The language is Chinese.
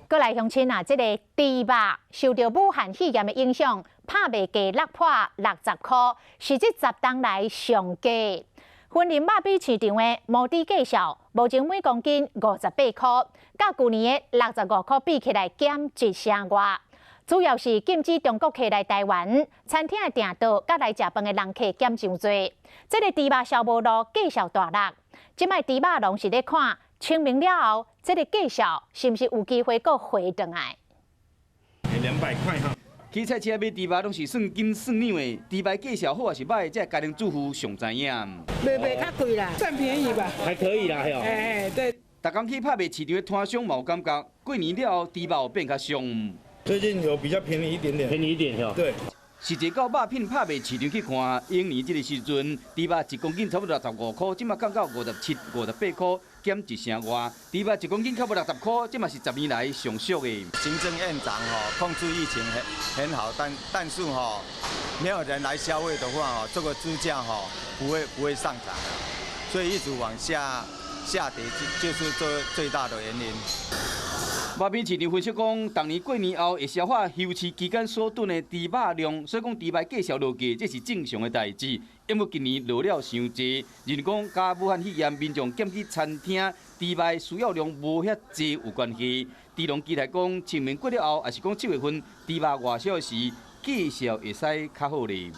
过来乡亲啊，这个猪肉受到武汉肺炎的影响，拍卖价落破60块，是这10档来上价。婚林肉比市场的毛猪价小，目前每公斤58块，甲去年的65块比起来减1成外。主要是禁止中国客来台湾，餐厅的订桌甲来食饭的人客减伤多。这个猪肉销无路价小大落，即卖猪肉拢是咧看清明了后，这个价小是毋是有机会搁回转来？200块哈。去菜市买猪肉拢是算斤算两的，猪肉价小好还是歹，这家庭主妇上知影。卖较贵啦，算便宜吧？还可以啦，嘿哦。哎，对。逐工去拍卖市场的摊商嘛有感觉，过年了后猪肉变较俗。最近有比较便宜一点点，便宜一点哈。对。是一到肉品拍卖市场去看，永年这个时阵，猪肉1公斤差不多65块，即马降到57、58块，减1成外。猪肉1公斤差不多60块，即嘛是10年来上俗的。行政院长控制疫情很好，但是没有人来消费的话这个猪价不会上涨，所以一直往下跌，就是最大的原因。肉品市场分析讲，当年过年后会消化休市期间所囤的猪肉量，所以讲猪肉价小落价，这是正常的代志。因为今年落了伤济，人讲甲武汉肺炎民众减去餐厅猪肉需要量无遐济有关系。猪农期待讲清明过了后，还是讲7月份猪肉外销时，价小会使较好咧。